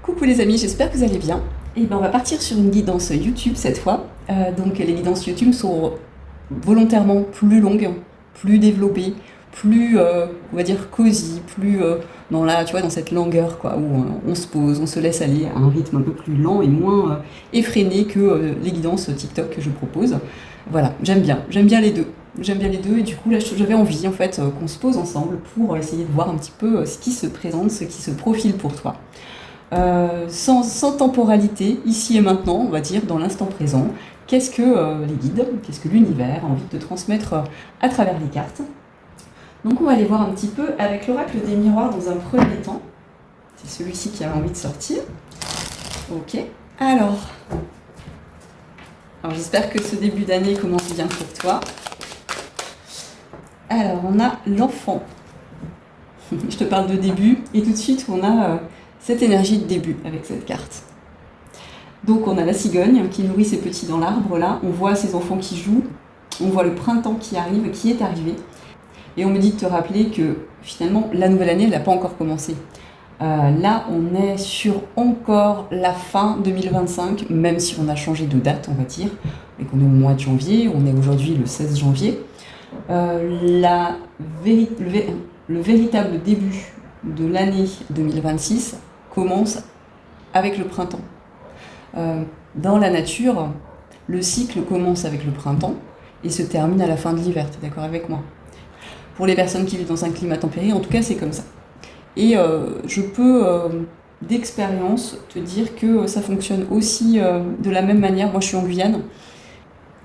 Coucou les amis, j'espère que vous allez bien. Et ben on va partir sur une guidance YouTube cette fois. Donc les guidances YouTube sont volontairement plus longues, plus développées, plus on va dire cosy, plus dans cette langueur quoi, où on se pose, on se laisse aller à un rythme un peu plus lent et moins effréné que les guidances TikTok que je propose. Voilà, j'aime bien les deux. J'aime bien les deux et du coup là j'avais envie en fait qu'on se pose ensemble pour essayer de voir un petit peu ce qui se présente, ce qui se profile pour toi. Sans temporalité, ici et maintenant, on va dire, dans l'instant présent, qu'est-ce que les guides, qu'est-ce que l'univers a envie de te transmettre à travers les cartes. Donc on va aller voir un petit peu avec l'oracle des miroirs dans un premier temps. C'est celui-ci qui a envie de sortir. Ok, alors j'espère que ce début d'année commence bien pour toi. Alors on a l'enfant. Je te parle de début et tout de suite on a cette énergie de début avec cette carte. Donc on a la cigogne qui nourrit ses petits dans l'arbre là, on voit ses enfants qui jouent, on voit le printemps qui arrive, qui est arrivé, et on me dit de te rappeler que finalement la nouvelle année elle n'a pas encore commencé. Là on est sur encore la fin 2025, même si on a changé de date on va dire, et qu'on est au mois de janvier, on est aujourd'hui le 16 janvier. Le véritable début de l'année 2026 commence avec le printemps. Dans la nature, le cycle commence avec le printemps et se termine à la fin de l'hiver, tu es d'accord avec moi? Pour les personnes qui vivent dans un climat tempéré, en tout cas c'est comme ça. Et je peux d'expérience te dire que ça fonctionne aussi de la même manière. Moi je suis en Guyane,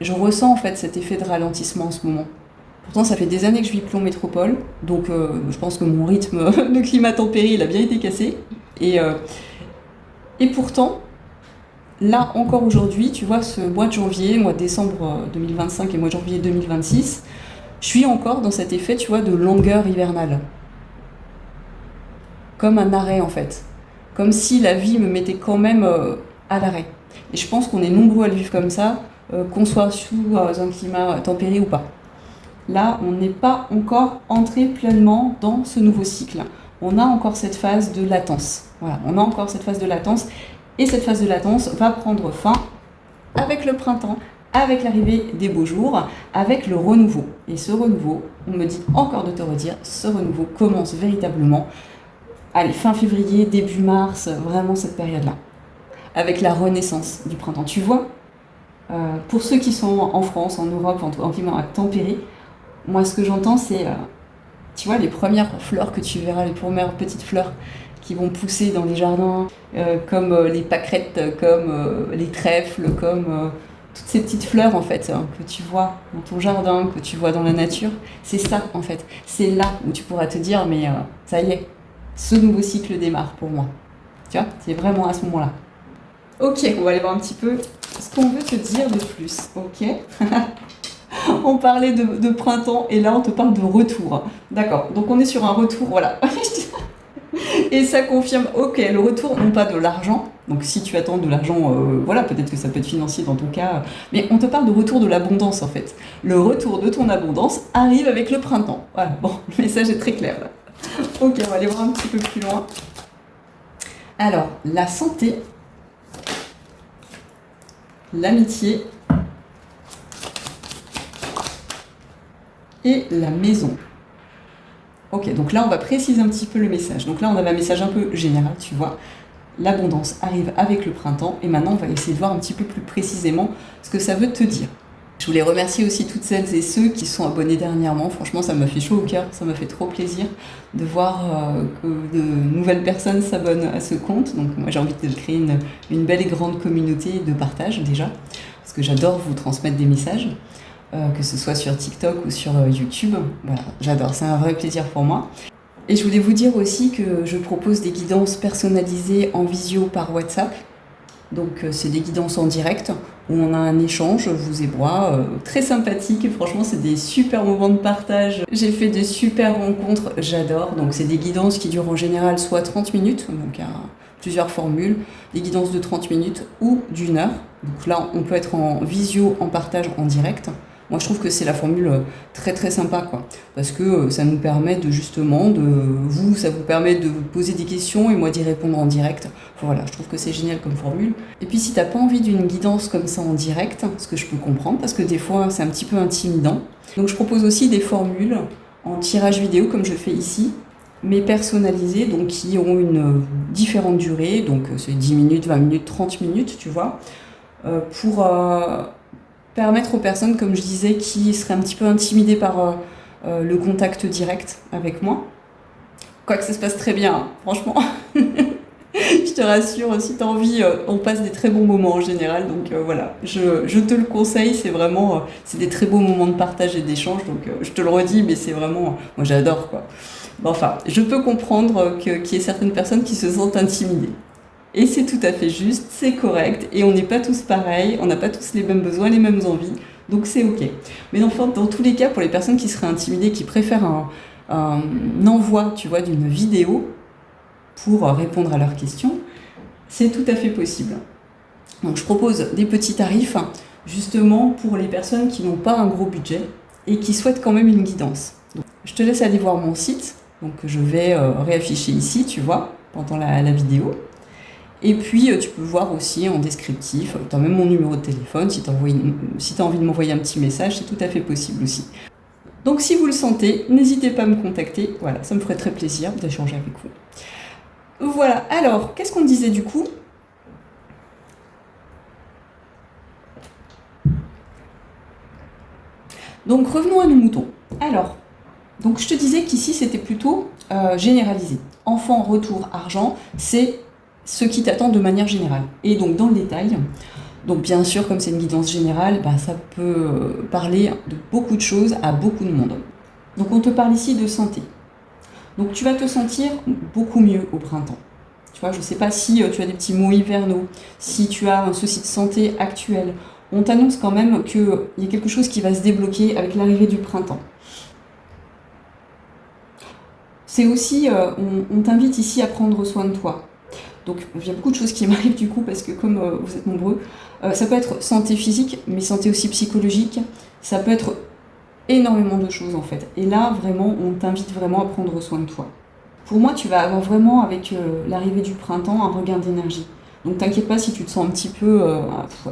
je ressens en fait cet effet de ralentissement en ce moment. Pourtant, ça fait des années que je vis plomb métropole, donc je pense que mon rythme de climat tempéré, il a bien été cassé. Et pourtant, là encore aujourd'hui, tu vois, ce mois de janvier, mois de décembre 2025 et mois de janvier 2026, je suis encore dans cet effet, tu vois, de longueur hivernale. Comme un arrêt en fait. Comme si la vie me mettait quand même à l'arrêt. Et je pense qu'on est nombreux à le vivre comme ça, qu'on soit sous un climat tempéré ou pas. Là, on n'est pas encore entré pleinement dans ce nouveau cycle. On a encore cette phase de latence. Voilà, on a encore cette phase de latence. Et cette phase de latence va prendre fin avec le printemps, avec l'arrivée des beaux jours, avec le renouveau. Et ce renouveau, on me dit encore de te redire, ce renouveau commence véritablement, allez, fin février, début mars, vraiment cette période-là. Avec la renaissance du printemps. Tu vois, pour ceux qui sont en France, en Europe, en climat tempéré, moi, ce que j'entends, c'est, tu vois, les premières fleurs que tu verras, les premières petites fleurs qui vont pousser dans les jardins, comme les pâquerettes, comme les trèfles, comme toutes ces petites fleurs, en fait, que tu vois dans ton jardin, que tu vois dans la nature. C'est ça, en fait. C'est là où tu pourras te dire, mais ça y est, ce nouveau cycle démarre pour moi. Tu vois, c'est vraiment à ce moment-là. Ok, on va aller voir un petit peu ce qu'on veut te dire de plus, ok? On parlait de printemps et là on te parle de retour. D'accord, donc on est sur un retour, voilà. Et ça confirme, ok, le retour non pas de l'argent, donc si tu attends de l'argent, voilà, peut-être que ça peut être financier dans ton cas, mais on te parle de retour de l'abondance en fait. Le retour de ton abondance arrive avec le printemps. Voilà, bon, le message est très clair là. Ok, on va aller voir un petit peu plus loin. Alors, la santé, l'amitié, et la maison. Ok, donc là on va préciser un petit peu le message. Donc là on avait un message un peu général, tu vois. L'abondance arrive avec le printemps et maintenant on va essayer de voir un petit peu plus précisément ce que ça veut te dire. Je voulais remercier aussi toutes celles et ceux qui sont abonnés dernièrement. Franchement, ça m'a fait chaud au cœur, ça m'a fait trop plaisir de voir que de nouvelles personnes s'abonnent à ce compte. Donc moi j'ai envie de créer une belle et grande communauté de partage déjà, parce que j'adore vous transmettre des messages. Que ce soit sur TikTok ou sur YouTube. Voilà, j'adore, c'est un vrai plaisir pour moi. Et je voulais vous dire aussi que je propose des guidances personnalisées en visio par WhatsApp. Donc c'est des guidances en direct où on a un échange, vous et moi, très sympathique. Et franchement, c'est des super moments de partage. J'ai fait des super rencontres, j'adore. Donc c'est des guidances qui durent en général soit 30 minutes, donc il y a plusieurs formules, des guidances de 30 minutes ou d'1 heure. Donc là, on peut être en visio, en partage, en direct. Moi, je trouve que c'est la formule très très sympa, quoi. Parce que ça nous permet de justement, ça vous permet de vous poser des questions et moi d'y répondre en direct. Enfin, voilà, je trouve que c'est génial comme formule. Et puis si t'as pas envie d'une guidance comme ça en direct, ce que je peux comprendre, parce que des fois c'est un petit peu intimidant. Donc je propose aussi des formules en tirage vidéo comme je fais ici, mais personnalisées, donc qui ont une différente durée, donc c'est 10 minutes, 20 minutes, 30 minutes, tu vois, pour permettre aux personnes, comme je disais, qui seraient un petit peu intimidées par le contact direct avec moi. Quoique ça se passe très bien, hein, franchement. Je te rassure, si tu as envie, on passe des très bons moments en général. Donc voilà, je te le conseille, c'est des très beaux moments de partage et d'échange. Donc je te le redis, mais c'est vraiment, moi j'adore quoi. Bon, enfin, je peux comprendre qu'il y ait certaines personnes qui se sentent intimidées. Et c'est tout à fait juste, c'est correct, et on n'est pas tous pareils, on n'a pas tous les mêmes besoins, les mêmes envies, donc c'est ok. Mais enfin, dans tous les cas, pour les personnes qui seraient intimidées, qui préfèrent un envoi, tu vois, d'une vidéo pour répondre à leurs questions, c'est tout à fait possible. Donc je propose des petits tarifs, justement pour les personnes qui n'ont pas un gros budget et qui souhaitent quand même une guidance. Donc, je te laisse aller voir mon site, donc je vais réafficher ici, tu vois, pendant la vidéo. Et puis, tu peux voir aussi en descriptif, tu as même mon numéro de téléphone, si tu as envie de m'envoyer un petit message, c'est tout à fait possible aussi. Donc, si vous le sentez, n'hésitez pas à me contacter, voilà, ça me ferait très plaisir d'échanger avec vous. Voilà, alors, qu'est-ce qu'on disait du coup ? Donc, revenons à nos moutons. Alors, donc je te disais qu'ici, c'était plutôt généralisé. Enfant, retour, argent, c'est ce qui t'attend de manière générale. Et donc dans le détail, donc bien sûr comme c'est une guidance générale, ça peut parler de beaucoup de choses à beaucoup de monde. Donc on te parle ici de santé. Donc tu vas te sentir beaucoup mieux au printemps. Tu vois, je ne sais pas si tu as des petits maux hivernaux, si tu as un souci de santé actuel. On t'annonce quand même qu'il y a quelque chose qui va se débloquer avec l'arrivée du printemps. C'est aussi, on t'invite ici à prendre soin de toi. Donc il y a beaucoup de choses qui m'arrivent du coup parce que comme vous êtes nombreux, ça peut être santé physique, mais santé aussi psychologique, ça peut être énormément de choses en fait. Et là vraiment, on t'invite vraiment à prendre soin de toi. Pour moi, tu vas avoir vraiment avec l'arrivée du printemps un regain d'énergie. Donc t'inquiète pas si tu te sens un petit peu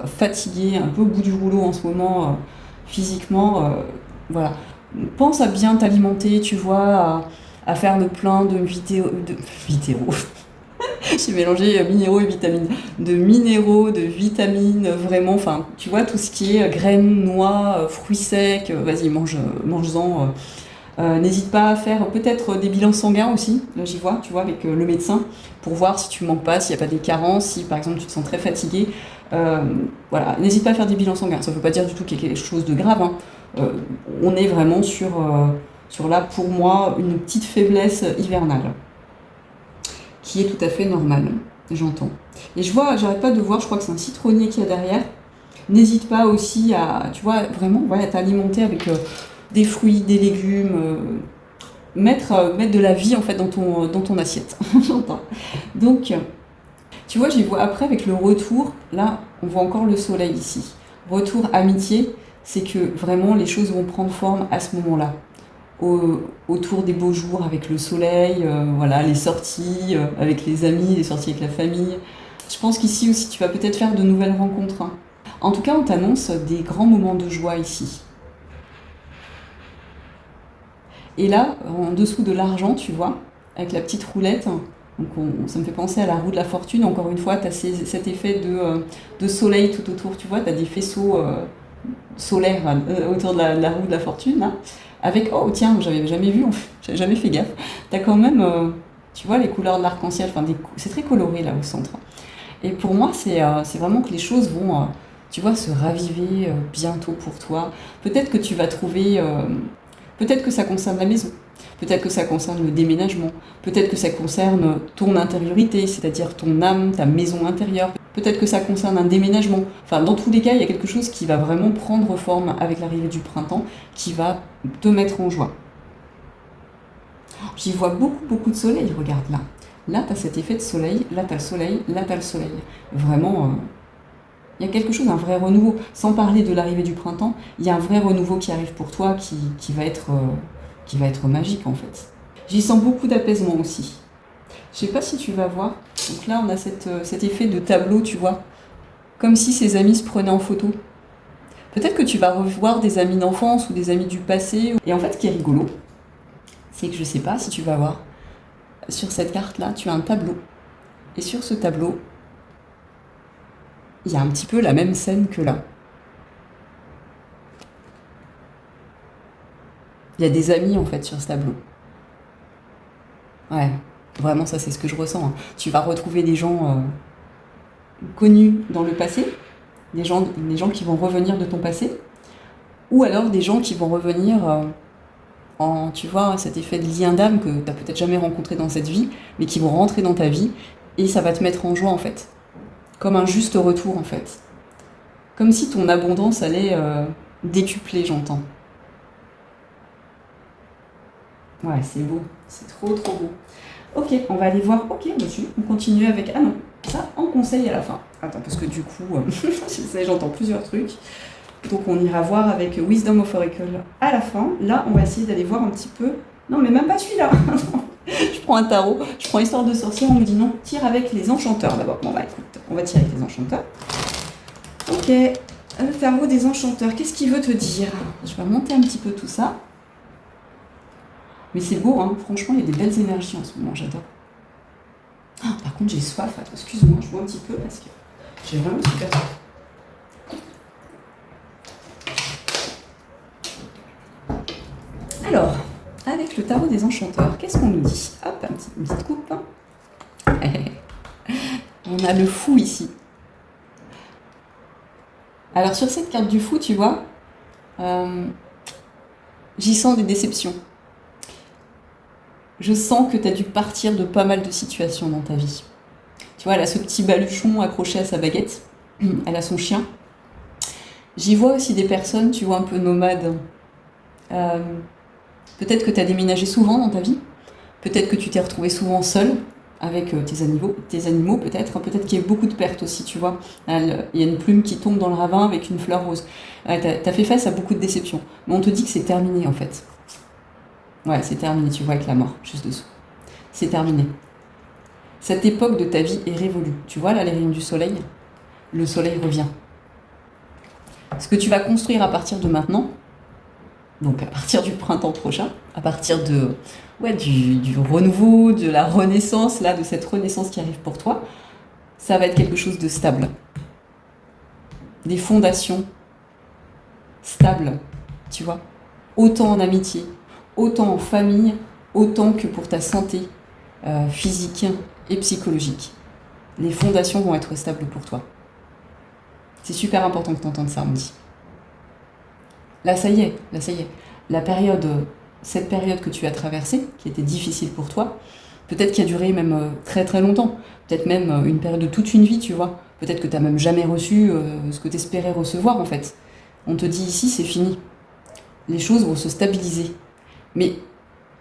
fatigué, un peu au bout du rouleau en ce moment physiquement, voilà. Pense à bien t'alimenter, tu vois, à faire le plein de vidéos. J'ai mélangé minéraux et vitamines. De minéraux, de vitamines, vraiment, enfin, tu vois, tout ce qui est graines, noix, fruits secs, vas-y, mange-en. N'hésite pas à faire peut-être des bilans sanguins aussi, là j'y vois, tu vois, avec le médecin, pour voir si tu manques pas, s'il n'y a pas des carences, si par exemple tu te sens très fatigué. Voilà, n'hésite pas à faire des bilans sanguins. Ça ne veut pas dire du tout qu'il y a quelque chose de grave, hein. On est vraiment sur là, pour moi, une petite faiblesse hivernale, qui est tout à fait normale, j'entends. Et je vois, j'arrête pas de voir, je crois que c'est un citronnier qu'il y a derrière. N'hésite pas aussi à, tu vois, vraiment, voilà, t'alimenter avec des fruits, des légumes, mettre de la vie en fait dans ton assiette. J'entends. Donc, tu vois, j'y vois après avec le retour, là, on voit encore le soleil ici. Retour amitié, c'est que vraiment les choses vont prendre forme à ce moment-là. Autour des beaux jours avec le soleil, voilà, les sorties avec les amis, les sorties avec la famille. Je pense qu'ici aussi tu vas peut-être faire de nouvelles rencontres, hein. En tout cas, on t'annonce des grands moments de joie ici. Et là, en dessous de l'argent, tu vois, avec la petite roulette, donc ça me fait penser à la roue de la fortune. Encore une fois, tu as cet effet de soleil tout autour, tu vois, tu as des faisceaux solaires autour de la roue de la fortune, là. Avec, oh tiens, j'avais jamais vu, j'avais jamais fait gaffe. T'as quand même, tu vois, les couleurs de l'arc-en-ciel, enfin, c'est très coloré là au centre. Et pour moi, c'est vraiment que les choses vont, tu vois, se raviver bientôt pour toi. Peut-être que tu vas trouver, peut-être que ça concerne la maison, peut-être que ça concerne le déménagement, peut-être que ça concerne ton intériorité, c'est-à-dire ton âme, ta maison intérieure. Peut-être que ça concerne un déménagement. Enfin, dans tous les cas, il y a quelque chose qui va vraiment prendre forme avec l'arrivée du printemps, qui va te mettre en joie. J'y vois beaucoup, beaucoup de soleil, regarde là. Là, tu as cet effet de soleil, là, tu as le soleil, là, tu as le soleil. Vraiment, Il y a quelque chose, un vrai renouveau. Sans parler de l'arrivée du printemps, il y a un vrai renouveau qui arrive pour toi qui va être magique en fait. J'y sens beaucoup d'apaisement aussi. Je sais pas si tu vas voir. Donc là, on a cet effet de tableau, tu vois. Comme si ses amis se prenaient en photo. Peut-être que tu vas revoir des amis d'enfance ou des amis du passé. Et en fait, ce qui est rigolo, c'est que je sais pas si tu vas voir. Sur cette carte-là, tu as un tableau. Et sur ce tableau, il y a un petit peu la même scène que là. Il y a des amis en fait sur ce tableau. Ouais, vraiment ça c'est ce que je ressens. Hein. Tu vas retrouver des gens connus dans le passé, des gens qui vont revenir de ton passé, ou alors des gens qui vont revenir en, tu vois, cet effet de lien d'âme que tu n'as peut-être jamais rencontré dans cette vie, mais qui vont rentrer dans ta vie, et ça va te mettre en joie en fait. Comme un juste retour en fait. Comme si ton abondance allait décupler, j'entends. Ouais, c'est beau, c'est trop beau. Ok, on va aller voir. Ok, monsieur, on continue avec. Ah non, ça en conseil à la fin. Attends, parce que du coup, j'entends plusieurs trucs. Donc on ira voir avec Wisdom of Oracle à la fin. Là, on va essayer d'aller voir un petit peu. Non, mais même pas celui-là. Je prends un tarot, je prends Histoire de sorcière, on me dit non, tire avec les enchanteurs d'abord. Bon bah écoute, on va tirer avec les enchanteurs. Ok, le tarot des enchanteurs, qu'est-ce qu'il veut te dire? Je vais remonter un petit peu tout ça. Mais c'est beau, hein. Franchement, il y a des belles énergies en ce moment, j'adore. Ah, par contre, j'ai soif, attends, excuse-moi, je bois un petit peu parce que j'ai vraiment super soif. Alors, avec le tarot des enchanteurs, qu'est-ce qu'on nous dit? Hop, une petite coupe. On a le fou ici. Alors, sur cette carte du fou, tu vois, j'y sens des déceptions. Je sens que tu as dû partir de pas mal de situations dans ta vie. Tu vois, elle a ce petit baluchon accroché à sa baguette. Elle a son chien. J'y vois aussi des personnes, tu vois, un peu nomades. Peut-être que tu as déménagé souvent dans ta vie. Peut-être que tu t'es retrouvé souvent seule avec tes animaux peut-être. Peut-être qu'il y a beaucoup de pertes aussi, tu vois. Il y a une plume qui tombe dans le ravin avec une fleur rose. T'as fait face à beaucoup de déceptions. Mais on te dit que c'est terminé en fait. Ouais, c'est terminé, tu vois, avec la mort, juste dessous. C'est terminé. Cette époque de ta vie est révolue. Tu vois, là, les rayons du soleil, le soleil revient. Ce que tu vas construire à partir de maintenant, donc à partir du printemps prochain, à partir du renouveau, de la renaissance, là, de cette renaissance qui arrive pour toi, ça va être quelque chose de stable. Des fondations stables, tu vois. Autant en amitié, autant en famille, autant que pour ta santé physique et psychologique. Les fondations vont être stables pour toi. C'est super important que tu entendes ça, on me dit. Là, ça y est. Cette période que tu as traversée, qui était difficile pour toi, peut-être qui a duré même très très longtemps, peut-être même une période de toute une vie, tu vois. Peut-être que tu n'as même jamais reçu ce que tu espérais recevoir, en fait. On te dit ici, c'est fini. Les choses vont se stabiliser. Mais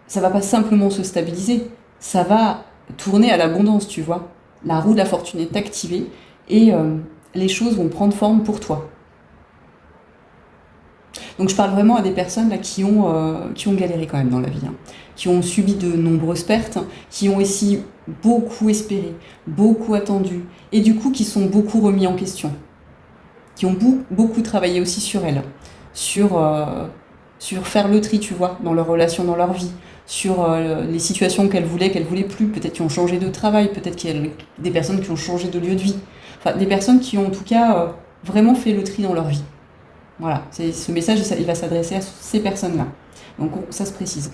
ça va pas simplement se stabiliser, ça va tourner à l'abondance, tu vois. La roue de la fortune est activée et les choses vont prendre forme pour toi. Donc je parle vraiment à des personnes là, qui ont galéré quand même dans la vie, hein, qui ont subi de nombreuses pertes, qui ont aussi beaucoup espéré, beaucoup attendu, et du coup qui sont beaucoup remis en question, qui ont beaucoup travaillé aussi sur elles, sur faire le tri, tu vois, dans leurs relations, dans leur vie, sur les situations qu'elles voulaient plus, peut-être qui ont changé de travail, peut-être qu'il y a des personnes qui ont changé de lieu de vie, enfin des personnes qui ont en tout cas vraiment fait le tri dans leur vie. Voilà, ce message il va s'adresser à ces personnes-là. Donc ça se précise.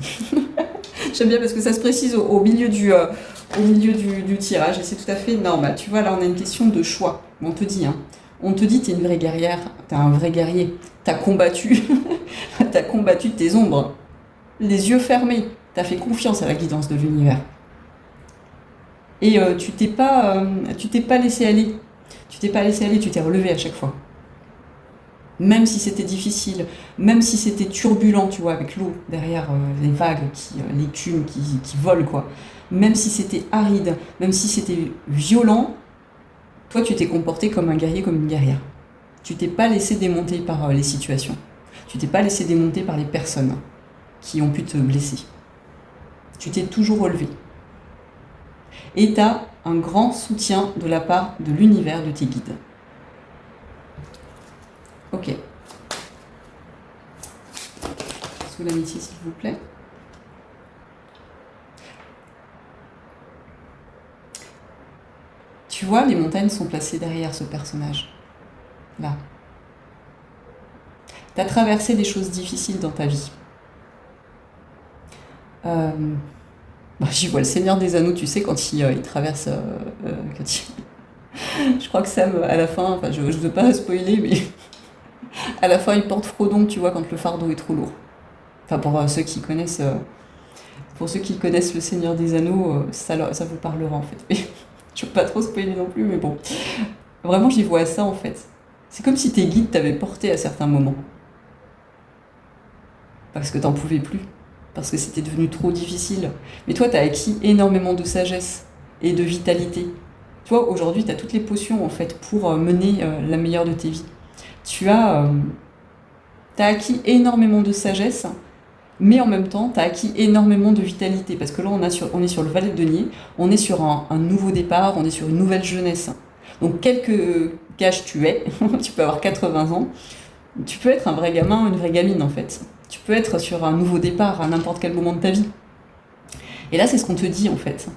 J'aime bien parce que ça se précise au milieu du tirage et c'est tout à fait normal. Tu vois, là on a une question de choix. On te dit, t'es une vraie guerrière, t'es un vrai guerrier, t'as combattu, t'as combattu tes ombres, les yeux fermés, t'as fait confiance à la guidance de l'univers. Et tu t'es pas laissé aller. Tu t'es relevé à chaque fois. Même si c'était difficile, même si c'était turbulent, tu vois, avec l'eau derrière les vagues, l'écume qui vole, quoi. Même si c'était aride, même si c'était violent, toi, tu t'es comporté comme un guerrier, comme une guerrière. Tu t'es pas laissé démonter par les situations. Tu t'es pas laissé démonter par les personnes qui ont pu te blesser. Tu t'es toujours relevé. Et tu as un grand soutien de la part de l'univers, de tes guides. Ok. Sous l'amitié, s'il vous plaît. Tu vois, les montagnes sont placées derrière ce personnage. Là. Tu as traversé des choses difficiles dans ta vie. J'y vois le Seigneur des Anneaux, tu sais, quand il traverse... Je crois que Sam, à la fin, enfin, je ne veux pas spoiler, mais à la fin, il porte Frodon, tu vois, quand le fardeau est trop lourd. Enfin, pour ceux qui connaissent le Seigneur des Anneaux, ça vous parlera, en fait. Mais je ne veux pas trop spoiler non plus, mais bon. Vraiment, j'y vois ça, en fait. C'est comme si tes guides t'avaient porté à certains moments. Parce que t'en pouvais plus. Parce que c'était devenu trop difficile. Mais toi, tu as acquis énormément de sagesse et de vitalité. Tu vois, aujourd'hui, tu as toutes les potions, en fait, pour mener la meilleure de tes vies. Tu as acquis énormément de sagesse, mais en même temps, tu as acquis énormément de vitalité. Parce que là, on est sur le Valet de Denier, on est sur un nouveau départ, on est sur une nouvelle jeunesse. Donc, quelque qu'âge tu es, tu peux avoir 80 ans, tu peux être un vrai gamin, une vraie gamine, en fait. Tu peux être sur un nouveau départ à n'importe quel moment de ta vie. Et là, c'est ce qu'on te dit, en fait.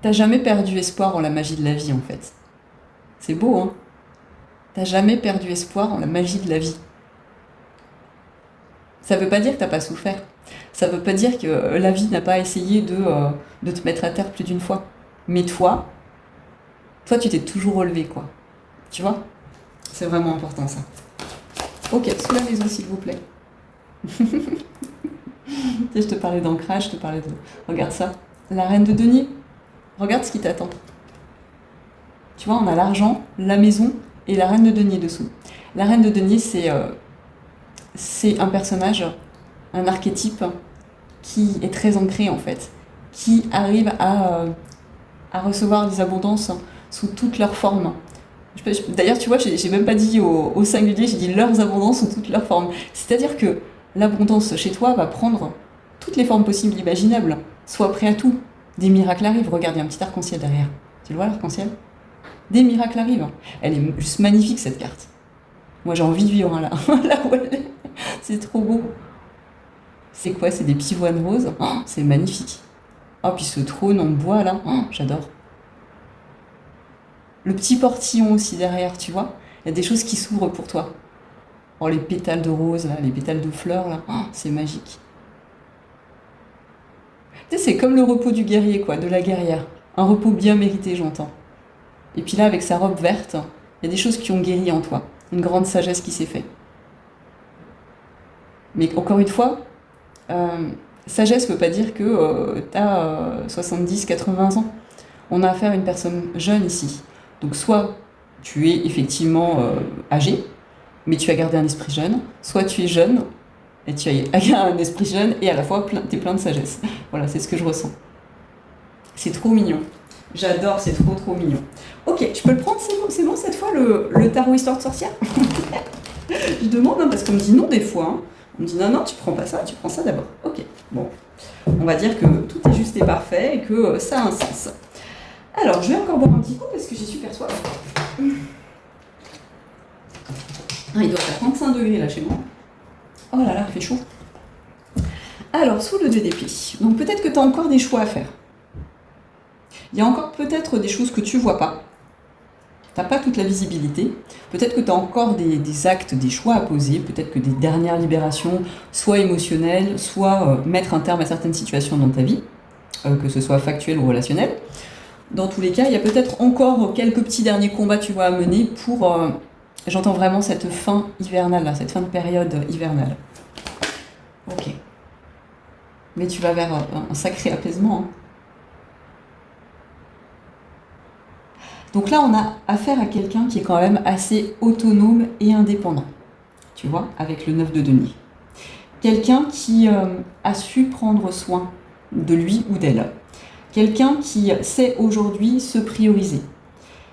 T'as jamais perdu espoir en la magie de la vie, en fait. C'est beau, hein? T'as jamais perdu espoir en la magie de la vie. Ça veut pas dire que t'as pas souffert. Ça veut pas dire que la vie n'a pas essayé de te mettre à terre plus d'une fois. Mais toi, tu t'es toujours relevé, quoi. Tu vois? C'est vraiment important, ça. Ok, sous la maison, s'il vous plaît. Je te parlais d'ancrage, je te parlais de... Regarde ça. La reine de denier. Regarde ce qui t'attend. Tu vois, on a l'argent, la maison et la reine de denier dessous. La reine de denier, c'est un personnage, un archétype qui est très ancré, en fait. Qui arrive à recevoir des abondances sous toutes leurs formes. D'ailleurs, tu vois, j'ai même pas dit au singulier, j'ai dit leurs abondances sous toutes leurs formes. C'est-à-dire que l'abondance chez toi va prendre toutes les formes possibles, imaginables. Sois prêt à tout. Des miracles arrivent. Regarde, il y a un petit arc-en-ciel derrière. Tu le vois, l'arc-en-ciel? Des miracles arrivent. Elle est juste magnifique, cette carte. Moi, j'ai envie de vivre là. Là où elle est. C'est trop beau. C'est quoi? C'est des pivoines roses. Oh, c'est magnifique. Oh, puis ce trône en bois, là. Oh, j'adore. Le petit portillon aussi derrière, tu vois. Il y a des choses qui s'ouvrent pour toi. Oh, les pétales de rose, là, les pétales de fleurs, là. Oh, c'est magique. Tu sais, c'est comme le repos du guerrier, quoi, de la guerrière. Un repos bien mérité, j'entends. Et puis là, avec sa robe verte, il y a des choses qui ont guéri en toi. Une grande sagesse qui s'est faite. Mais encore une fois, sagesse ne veut pas dire que tu as 70, 80 ans. On a affaire à une personne jeune ici. Donc soit tu es effectivement âgé, mais tu as gardé un esprit jeune, soit tu es jeune, et tu as un esprit jeune, et à la fois tu es plein de sagesse. Voilà, c'est ce que je ressens. C'est trop mignon. J'adore, c'est trop trop mignon. Ok, je peux le prendre, c'est bon cette fois, le tarot histoire de sorcière. Je demande, hein, parce qu'on me dit non des fois. Hein. On me dit non, tu prends pas ça, tu prends ça d'abord. Ok, bon. On va dire que tout est juste et parfait et que ça a un sens. Alors, je vais encore boire un petit coup parce que j'ai super soif. Ah, il doit faire 35 degrés là chez moi. Oh là là, il fait chaud. Alors, sous le 2 d'épée. Donc peut-être que tu as encore des choix à faire. Il y a encore peut-être des choses que tu vois pas. Tu n'as pas toute la visibilité. Peut-être que tu as encore des actes, des choix à poser. Peut-être que des dernières libérations, soit émotionnelles, soit mettre un terme à certaines situations dans ta vie, que ce soit factuel ou relationnel. Dans tous les cas, il y a peut-être encore quelques petits derniers combats tu vois, à mener pour... j'entends vraiment cette fin hivernale, là, cette fin de période hivernale. Ok. Mais tu vas vers un sacré apaisement. Hein. Donc là, on a affaire à quelqu'un qui est quand même assez autonome et indépendant. Tu vois, avec le 9 de denier. Quelqu'un qui a su prendre soin de lui ou d'elle. Quelqu'un qui sait aujourd'hui se prioriser.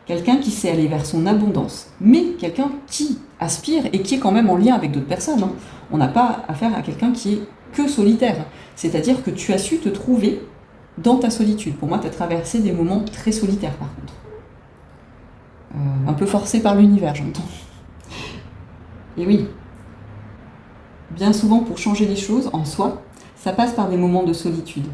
quelqu'un qui sait aller vers son abondance, mais quelqu'un qui aspire et qui est quand même en lien avec d'autres personnes. Hein. On n'a pas affaire à quelqu'un qui est que solitaire, c'est-à-dire que tu as su te trouver dans ta solitude. Pour moi, tu as traversé des moments très solitaires par contre. Un peu forcé par l'univers, j'entends. Et oui, bien souvent pour changer les choses en soi, ça passe par des moments de solitude.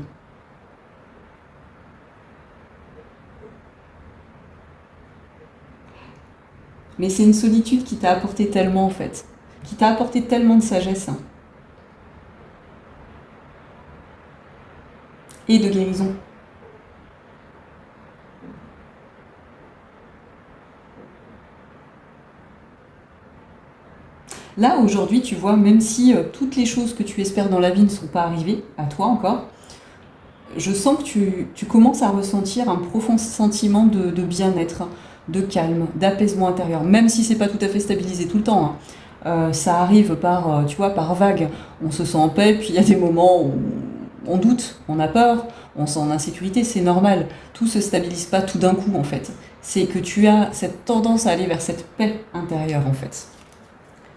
Mais c'est une solitude qui t'a apporté tellement en fait, qui t'a apporté tellement de sagesse hein, et de guérison. Là, aujourd'hui, tu vois, même si toutes les choses que tu espères dans la vie ne sont pas arrivées, à toi encore, je sens que tu commences à ressentir un profond sentiment de bien-être, de calme, d'apaisement intérieur, même si c'est pas tout à fait stabilisé tout le temps. Hein. Ça arrive par, tu vois, par vagues. On se sent en paix, puis il y a des moments où on doute, on a peur, on sent en insécurité, c'est normal. Tout se stabilise pas tout d'un coup, en fait. C'est que tu as cette tendance à aller vers cette paix intérieure, en fait.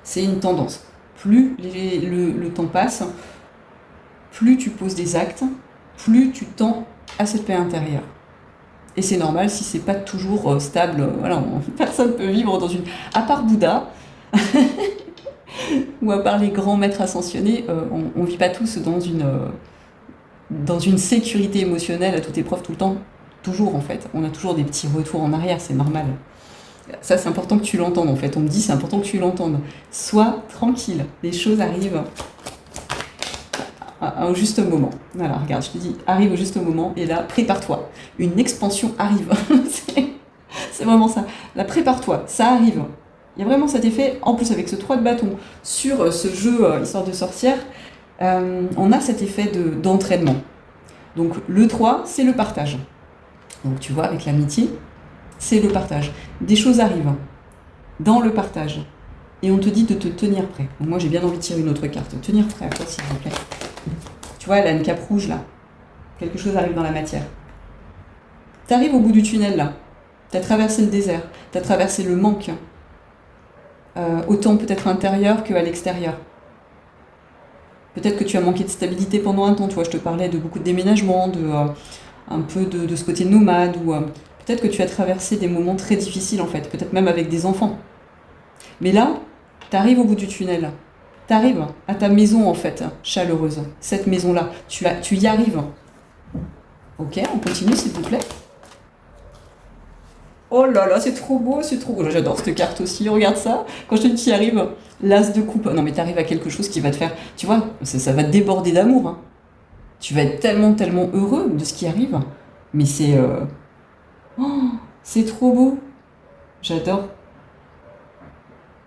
C'est une tendance. Plus le temps passe, plus tu poses des actes, plus tu tends à cette paix intérieure. Et c'est normal si c'est pas toujours stable. Voilà, personne peut vivre dans une... À part Bouddha, ou à part les grands maîtres ascensionnés, on vit pas tous dans une sécurité émotionnelle à toute épreuve tout le temps. Toujours en fait. On a toujours des petits retours en arrière, c'est normal. Ça, c'est important que tu l'entendes en fait. On me dit, c'est important que tu l'entendes. Sois tranquille. Les choses arrivent au juste moment. Voilà, regarde, je te dis, arrive au juste moment. Et là, prépare-toi. Une expansion arrive. c'est vraiment ça. Là, prépare-toi. Ça arrive. Il y a vraiment cet effet. En plus, avec ce 3 de bâton sur ce jeu Histoire de sorcière, on a cet effet d'entraînement. Donc, le 3, c'est le partage. Donc, tu vois, avec l'amitié, c'est le partage. Des choses arrivent dans le partage. Et on te dit de te tenir prêt. Donc moi, j'ai bien envie de tirer une autre carte. Tenir prêt à quoi, s'il vous plaît? Tu vois, elle a une cape rouge, là. Quelque chose arrive dans la matière. Tu arrives au bout du tunnel, là. Tu as traversé le désert. Tu as traversé le manque. Autant peut-être intérieur qu'à l'extérieur. Peut-être que tu as manqué de stabilité pendant un temps. Tu vois, je te parlais de beaucoup de déménagements, un peu de ce côté nomade, ou... peut-être que tu as traversé des moments très difficiles en fait, peut-être même avec des enfants. Mais là, tu arrives au bout du tunnel. Tu arrives à ta maison en fait, chaleureuse. Cette maison-là, tu y arrives. Ok, on continue s'il vous plaît. Oh là là, c'est trop beau, c'est trop beau. J'adore cette carte aussi, regarde ça. Quand je te dis tu y arrives, l'as de coupe. Non mais tu arrives à quelque chose qui va te faire... Tu vois, ça va te déborder d'amour. Hein. Tu vas être tellement, tellement heureux de ce qui arrive. Mais c'est... Oh, c'est trop beau. J'adore.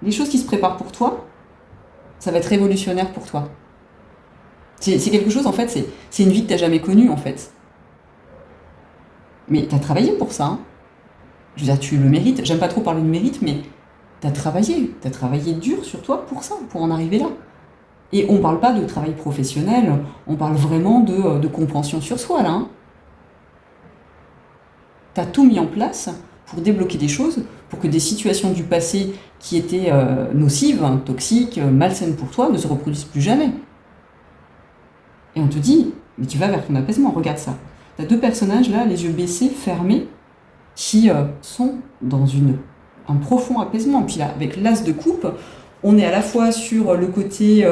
Les choses qui se préparent pour toi, ça va être révolutionnaire pour toi. C'est quelque chose, en fait, c'est une vie que tu n'as jamais connue, en fait. Mais tu as travaillé pour ça. Hein. Je veux dire, tu le mérites. J'aime pas trop parler de mérite, mais tu as travaillé. Tu as travaillé dur sur toi pour ça, pour en arriver là. Et on parle pas de travail professionnel, on parle vraiment de compréhension sur soi, là. Hein. Tu as tout mis en place pour débloquer des choses, pour que des situations du passé qui étaient nocives, hein, toxiques, malsaines pour toi, ne se reproduisent plus jamais. Et on te dit, mais tu vas vers ton apaisement, regarde ça. Tu as deux personnages là, les yeux baissés, fermés, qui sont dans un profond apaisement. Puis là, avec l'as de coupe, on est à la fois sur le côté,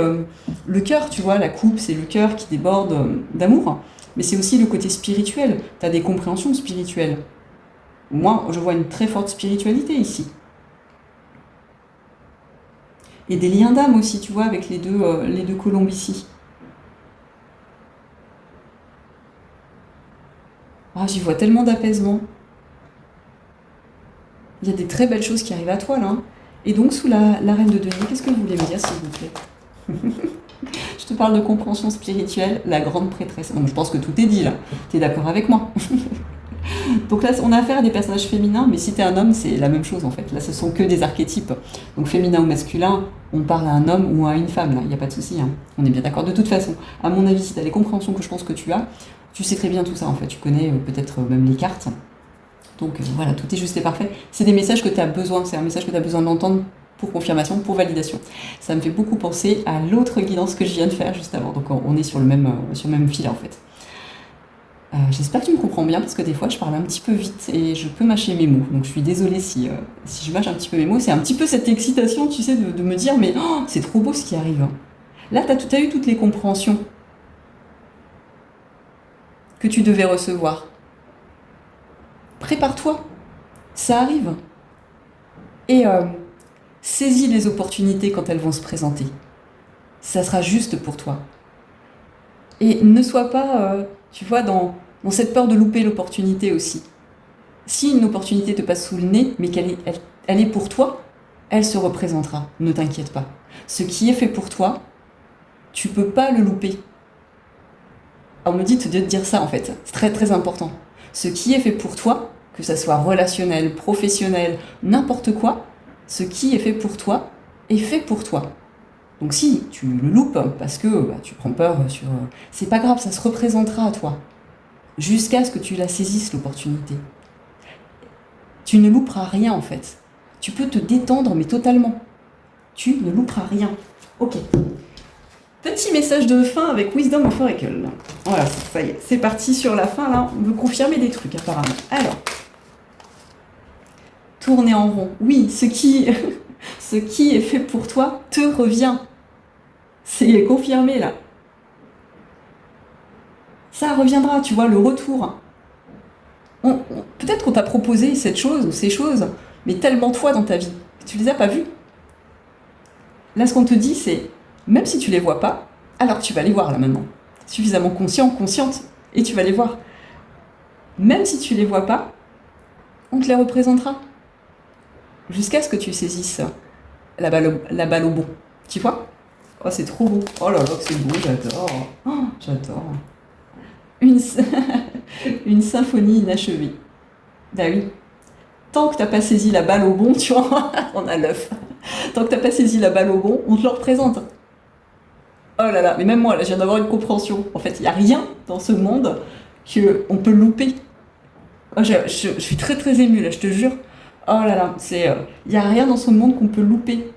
le cœur, tu vois, la coupe, c'est le cœur qui déborde d'amour, mais c'est aussi le côté spirituel. Tu as des compréhensions spirituelles. Moi, je vois une très forte spiritualité ici. Et des liens d'âme aussi, tu vois, avec les deux colombes ici. Ah, j'y vois tellement d'apaisement. Il y a des très belles choses qui arrivent à toi, là. Hein. Et donc, sous la reine de denier, qu'est-ce que vous voulez me dire, s'il vous plaît? Je te parle de compréhension spirituelle, la grande prêtresse. Donc, je pense que tout est dit, là. Tu es d'accord avec moi? Donc là, on a affaire à des personnages féminins, mais si tu es un homme, c'est la même chose, en fait. Là, ce sont que des archétypes. Donc, féminin ou masculin, on parle à un homme ou à une femme, là. Il n'y a pas de souci. Hein. On est bien d'accord. De toute façon, à mon avis, si tu as les compréhensions que je pense que tu as, tu sais très bien tout ça, en fait. Tu connais peut-être même les cartes. Donc voilà, tout est juste et parfait. C'est des messages que tu as besoin, c'est un message que tu as besoin d'entendre pour confirmation, pour validation. Ça me fait beaucoup penser à l'autre guidance que je viens de faire juste avant. Donc on est sur le même fil en fait. J'espère que tu me comprends bien parce que des fois je parle un petit peu vite et je peux mâcher mes mots. Donc je suis désolée si je mâche un petit peu mes mots. C'est un petit peu cette excitation, tu sais, de me dire mais oh, c'est trop beau ce qui arrive. Là, tu as eu toutes les compréhensions que tu devais recevoir. Prépare-toi, ça arrive. Et saisis les opportunités quand elles vont se présenter. Ça sera juste pour toi. Et ne sois pas, tu vois, dans cette peur de louper l'opportunité aussi. Si une opportunité te passe sous le nez, mais elle est pour toi, elle se représentera. Ne t'inquiète pas. Ce qui est fait pour toi, tu peux pas le louper. On me dit de te dire ça en fait. C'est très très important. Ce qui est fait pour toi, que ça soit relationnel, professionnel, n'importe quoi, ce qui est fait pour toi est fait pour toi. Donc si tu le loupes parce que tu prends peur sur... c'est pas grave, ça se représentera à toi. Jusqu'à ce que tu la saisisses, l'opportunité. Tu ne louperas rien en fait. Tu peux te détendre, mais totalement. Tu ne louperas rien. Ok. Petit message de fin avec Wisdom of Oracle. Voilà, ça y est, c'est parti sur la fin là. On veut confirmer des trucs apparemment. Alors, tourner en rond. Oui, ce qui est fait pour toi te revient. C'est confirmé là. Ça reviendra, tu vois, le retour. Peut-être qu'on t'a proposé cette chose ou ces choses, mais tellement toi dans ta vie, tu les as pas vues. Là, ce qu'on te dit, c'est, même si tu les vois pas, alors tu vas les voir là maintenant. Suffisamment conscient, consciente, et tu vas les voir. Même si tu les vois pas, on te les représentera. Jusqu'à ce que tu saisisses la balle au bon. Tu vois ? Oh, c'est trop beau. Oh là là, que c'est beau, j'adore. Oh, j'adore. Une symphonie inachevée. Bah oui. Tant que t'as pas saisi la balle au bon, tu vois, on a l'œuf. Tant que t'as pas saisi la balle au bon, on te le représente. Oh là là, mais même moi, là, je viens d'avoir une compréhension. En fait, il n'y a rien dans ce monde qu'on peut louper. Oh, je suis très très émue, là, je te jure. Oh là là, il n'y a rien dans ce monde qu'on peut louper.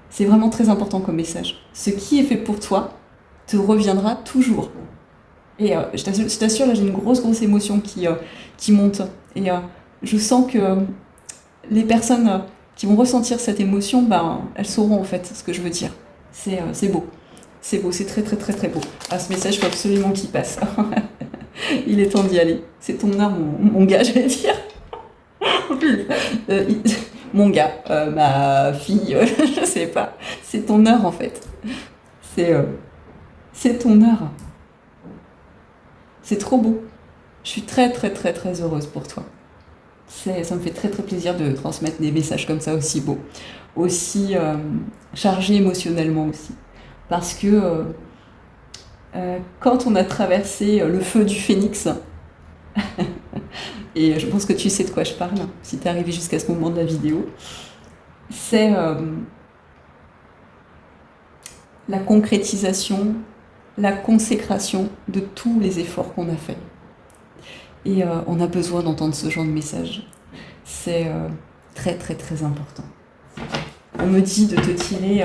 C'est vraiment très important comme message. Ce qui est fait pour toi te reviendra toujours. Et je t'assure, là, j'ai une grosse émotion qui monte. Et je sens que les personnes qui vont ressentir cette émotion, ben, elles sauront en fait ce que je veux dire. C'est beau. C'est beau, c'est très très très très beau. Ah, ce message, il faut absolument qu'il passe. Il est temps d'y aller. C'est ton heure, mon gars, j'allais dire. Mon gars, ma fille, je sais pas. C'est ton heure en fait. C'est ton heure. C'est trop beau. Je suis très très très très heureuse pour toi. Ça me fait très très plaisir de transmettre des messages comme ça aussi beaux, aussi chargés émotionnellement aussi. Parce que quand on a traversé le feu du phénix, et je pense que tu sais de quoi je parle, si tu es arrivé jusqu'à ce moment de la vidéo, c'est la concrétisation, la consécration de tous les efforts qu'on a faits. Et on a besoin d'entendre ce genre de message. C'est très très très important. On me dit de te tirer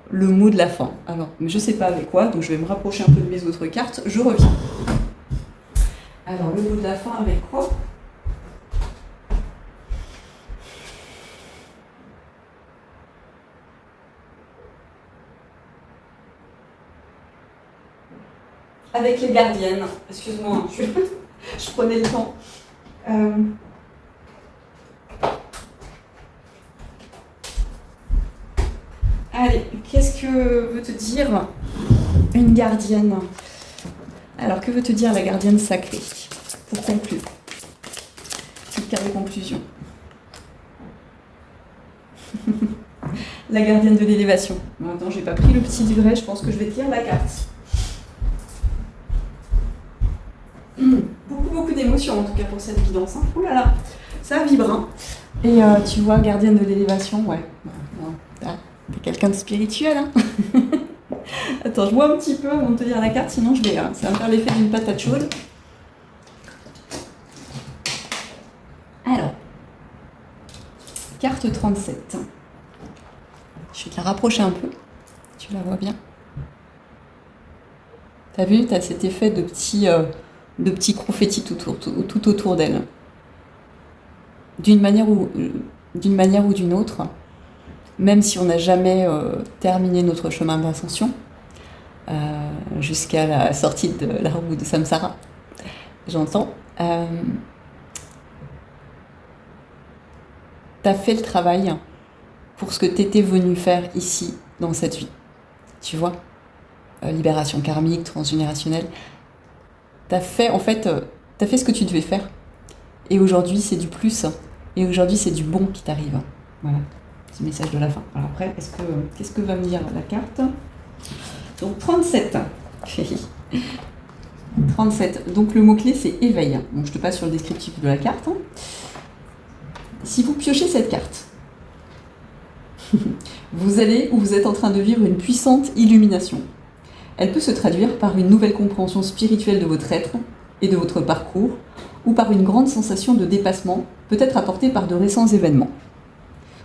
le mot de la fin. Alors, mais je sais pas avec quoi, donc je vais me rapprocher un peu de mes autres cartes. Je reviens. Alors, le mot de la fin avec quoi ? Avec les gardiennes. Excuse-moi, je prenais le temps. Allez, qu'est-ce que veut te dire une gardienne ? Alors, que veut te dire la gardienne sacrée ? Pour conclure. Petite carte de conclusion. La gardienne de l'élévation. Maintenant, j'ai pas pris le petit livret, je pense que je vais te lire la carte. Beaucoup d'émotions en tout cas pour cette guidance. Hein. Ouh là là, ça vibre. Hein. Et tu vois, gardienne de l'élévation, ouais. T'es quelqu'un de spirituel. Hein. Attends, je bois un petit peu avant de te lire la carte, sinon ça va me faire l'effet d'une patate chaude. carte 37. Je vais te la rapprocher un peu. Tu la vois bien. T'as vu, t'as cet effet de petits confettis tout autour d'elle. D'une manière ou d'une autre, même si on n'a jamais terminé notre chemin d'ascension, jusqu'à la sortie de la roue de Samsara, j'entends, t'as fait le travail pour ce que t'étais venu faire ici, dans cette vie. Tu vois, libération karmique, transgénérationnelle. T'as fait ce que tu devais faire. Et aujourd'hui, c'est du plus. Et aujourd'hui, c'est du bon qui t'arrive. Voilà, petit message de la fin. Alors après, qu'est-ce que va me dire la carte ? Donc 37. 37. Donc le mot-clé, c'est éveil. Donc je te passe sur le descriptif de la carte. Si vous piochez cette carte, vous allez ou vous êtes en train de vivre une puissante illumination. Elle peut se traduire par une nouvelle compréhension spirituelle de votre être et de votre parcours, ou par une grande sensation de dépassement, peut-être apportée par de récents événements.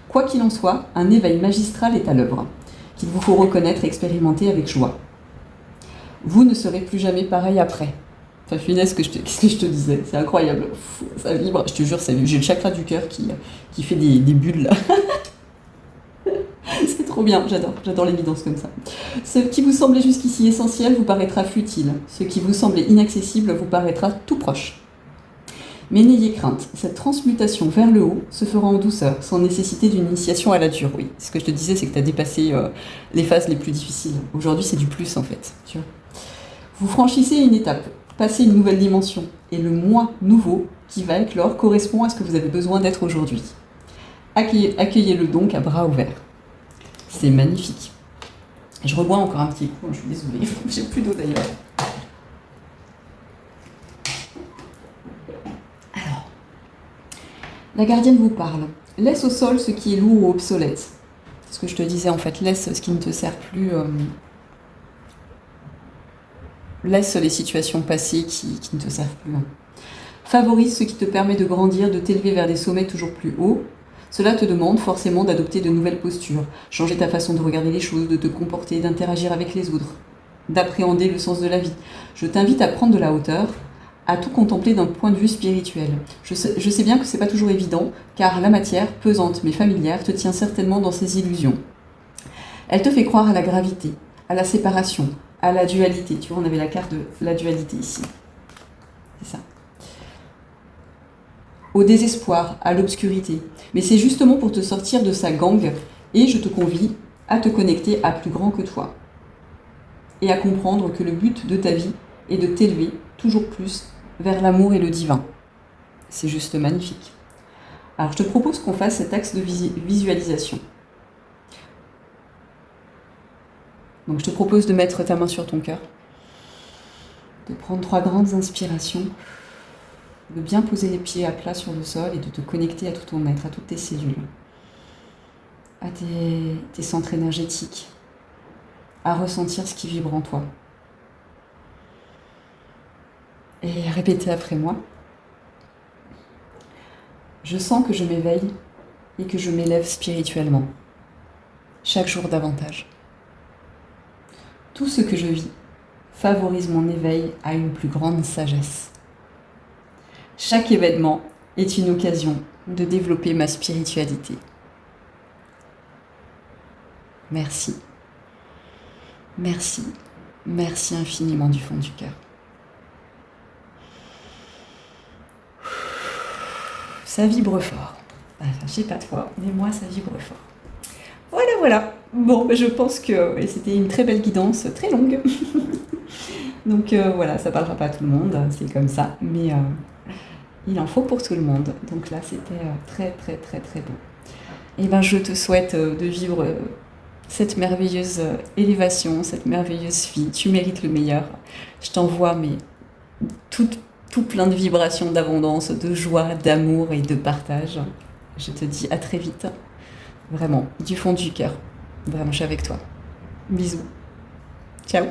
Quoi qu'il en soit, un éveil magistral est à l'œuvre, qu'il vous faut reconnaître et expérimenter avec joie. Vous ne serez plus jamais pareil après. Enfin, finesse, qu'est-ce que je te disais ? C'est incroyable. Ça vibre, je te jure, ça vibre. J'ai le chakra du cœur qui fait des bulles là. C'est trop bien, j'adore les guidances comme ça. Ce qui vous semblait jusqu'ici essentiel vous paraîtra futile. Ce qui vous semblait inaccessible vous paraîtra tout proche. Mais n'ayez crainte, cette transmutation vers le haut se fera en douceur, sans nécessiter d'une initiation à la dure. Oui, ce que je te disais, c'est que tu as dépassé les phases les plus difficiles. Aujourd'hui, c'est du plus en fait. Tu vois. Vous franchissez une étape, passez une nouvelle dimension, et le moi nouveau qui va éclore correspond à ce que vous avez besoin d'être aujourd'hui. Accueillez-le donc à bras ouverts. C'est magnifique. Je rebois encore un petit coup, je suis désolée, j'ai plus d'eau d'ailleurs. Alors, la gardienne vous parle. Laisse au sol ce qui est lourd ou obsolète. C'est ce que je te disais en fait, laisse ce qui ne te sert plus. Laisse les situations passées qui ne te servent plus. Favorise ce qui te permet de grandir, de t'élever vers des sommets toujours plus hauts. Cela te demande forcément d'adopter de nouvelles postures, changer ta façon de regarder les choses, de te comporter, d'interagir avec les autres, d'appréhender le sens de la vie. Je t'invite à prendre de la hauteur, à tout contempler d'un point de vue spirituel. Je sais bien que c'est pas toujours évident, car la matière, pesante mais familière, te tient certainement dans ses illusions. Elle te fait croire à la gravité, à la séparation, à la dualité. Tu vois, on avait la carte de la dualité ici. C'est ça. Au désespoir, à l'obscurité. Mais c'est justement pour te sortir de sa gangue, et je te convie à te connecter à plus grand que toi. Et à comprendre que le but de ta vie est de t'élever toujours plus vers l'amour et le divin. C'est juste magnifique. Alors je te propose qu'on fasse cet axe de visualisation. Donc je te propose de mettre ta main sur ton cœur, de prendre 3 grandes inspirations, de bien poser les pieds à plat sur le sol et de te connecter à tout ton être, à toutes tes cellules, à tes centres énergétiques, à ressentir ce qui vibre en toi. Et répétez après moi. Je sens que je m'éveille et que je m'élève spirituellement, chaque jour davantage. Tout ce que je vis favorise mon éveil à une plus grande sagesse. Chaque événement est une occasion de développer ma spiritualité. Merci. Merci. Merci infiniment du fond du cœur. Ça vibre fort. Enfin, je sais pas toi, mais moi ça vibre fort. Voilà. Bon, je pense que c'était une très belle guidance, très longue. Donc voilà, ça parlera pas à tout le monde, c'est comme ça. Mais il en faut pour tout le monde. Donc là, c'était très beau. Et ben, je te souhaite de vivre cette merveilleuse élévation, cette merveilleuse vie. Tu mérites le meilleur. Je t'envoie tout plein de vibrations d'abondance, de joie, d'amour et de partage. Je te dis à très vite. Vraiment, du fond du cœur. Vraiment, je suis avec toi. Bisous. Ciao.